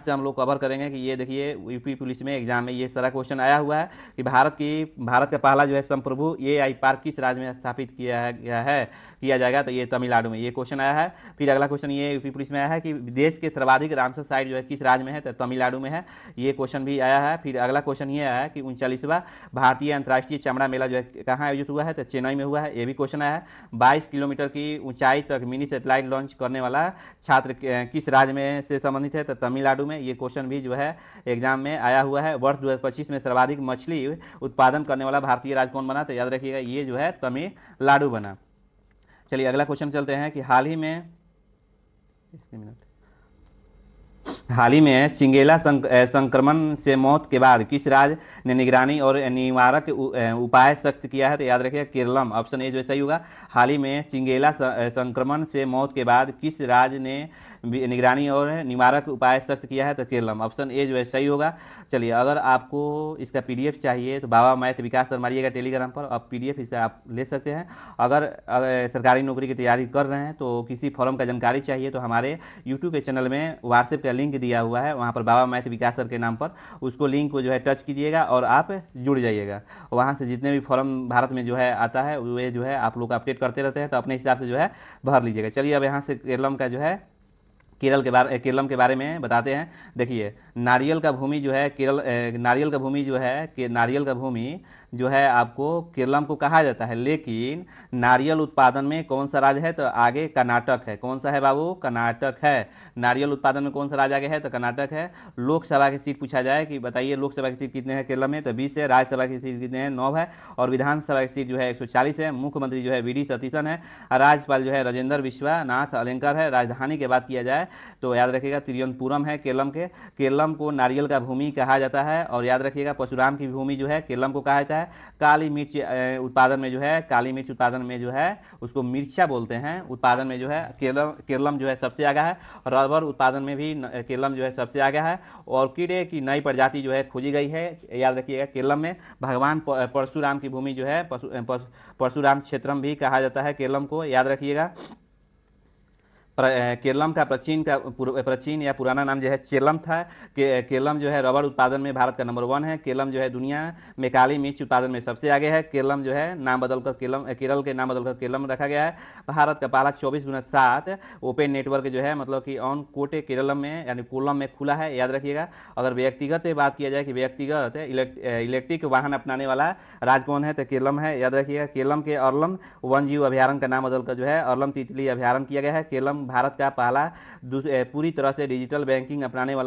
से हम लोग कवर करेंगे कि ये देखिए यूपी पुलिस में एग्जाम में ये सारा क्वेश्चन आया हुआ है कि भारत का पहला जो है संप्रभु एआई पार्क किस राज्य में स्थापित किया जाएगा, तो ये तमिलनाडु में ये क्वेश्चन आया है। फिर अगला क्वेश्चन ये यूपी पुलिस में आया है कि देश के सर्वाधिक रामसर साइट जो है किस राज्य में है, तो तमिलनाडु में है, ये क्वेश्चन भी आया है। फिर अगला क्वेश्चन ये आया है कि 39वां भारतीय अंतर्राष्ट्रीय चमड़ा मेला जो है कहाँ आयोजित हुआ है, तो चेन्नई में हुआ है, ये भी क्वेश्चन आया है। 22 किलोमीटर की ऊंचाई तक मिनी सेटेलाइट लॉन्च करने वाला छात्र किस राज्य में से संबंधित है, तो तमिलनाडु में, ये क्वेश्चन भी जो है एग्जाम में आया हुआ है। वर्ष 2025 में सर्वाधिक मछली उत्पादन करने वाला भारतीय राज्य कौन बना, तो याद रखिएगा ये जो है तमिलनाडु बना। चलिए अगला क्वेश्चन चलते हैं कि हाल ही में सिंगेला संक्रमण से मौत के बाद किस राज्य ने निगरानी और निवारक उपाय सख्त किया है, तो याद रखिएगा केरलम, ऑप्शन ए जो सही होगा। हाल ही में सिंगेला संक्रमण से मौत के बाद किस राज्य ने निगरानी और निवारक उपाय सख्त किया है, तो केरलम, ऑप्शन ए जो है सही होगा। चलिए अगर आपको इसका पीडीएफ चाहिए तो बाबा मैथ विकास सर मारिएगा टेलीग्राम पर, आप पीडीएफ इसका आप ले सकते हैं। अगर सरकारी नौकरी की तैयारी कर रहे हैं तो किसी फॉर्म का जानकारी चाहिए तो हमारे यूट्यूब के चैनल में व्हाट्सएप का लिंक दिया हुआ है, वहाँ पर बाबा मैथ विकास सर के नाम पर, उसको लिंक को जो है टच कीजिएगा और आप जुड़ जाइएगा। वहाँ से जितने भी फॉर्म भारत में जो है आता है वे जो है आप लोग अपडेट करते रहते हैं, तो अपने हिसाब से जो है भर लीजिएगा। चलिए अब यहाँ से केरलम के बारे में बताते हैं। देखिए नारियल का भूमि जो है नारियल का भूमि जो है आपको केरलम को कहा जाता है, लेकिन नारियल उत्पादन में कौन सा राज्य है, तो आगे कर्नाटक है। कौन सा है बाबू, कर्नाटक है। नारियल उत्पादन में कौन सा राज्य आगे है, तो कर्नाटक है। लोकसभा की सीट पूछा जाए कि बताइए लोकसभा की सीट कितने हैं केरल में, तो 20 है। राज्यसभा की सीट कितने हैं, 9 है। और विधानसभा की सीट जो है 140 है। मुख्यमंत्री जो है वी डी सतीशन है। राज्यपाल जो है राजेंद्र विश्वनाथ अलेंकर है। राजधानी की बात किया जाए तो याद रखिएगा तिरुवनंतपुरम है केरलम को नारियल का भूमि कहा जाता है। और याद रखिएगा परशुराम की भूमि जो है केरलम को कहा जाता है। काली मिर्च उत्पादन में जो है उसको मिर्चा बोलते हैं। उत्पादन में जो है केरलम जो है सबसे आगे है। रबर उत्पादन में भी केरलम जो है सबसे आगे है। ऑर्किड की नई प्रजाति जो है खोजी गई है, याद रखिएगा केरलम में। भगवान परशुराम की भूमि जो है परशुराम क्षेत्रम भी कहा जाता है केरलम को, याद रखिएगा। केरलम का प्राचीन या पुराना नाम जो है चेलम था। केरलम जो है रबर उत्पादन में भारत का नंबर 1 है। केरलम जो है दुनिया में काली मिर्च उत्पादन में सबसे आगे है। केरलम जो है केरल के नाम बदलकर केरलम रखा गया है। भारत का पहला 24x7 ओपन नेटवर्क जो है मतलब कि ऑन कोटे केरलम में यानी कोल्लम में खुला है, याद रखिएगा। अगर व्यक्तिगत बात किया जाए कि व्यक्तिगत इलेक्ट्रिक वाहन अपनाने वाला राज्य कौन है, तो केरलम है, याद रखिएगा। केरलम के अर्लम वन जीव अभ्यारण्य का नाम बदलकर जो है अर्लम तितली अभ्यारण्य किया गया है। केरलम भारत का पहला पूरी तरह से डिजिटल बैंकिंग अपनाने वाला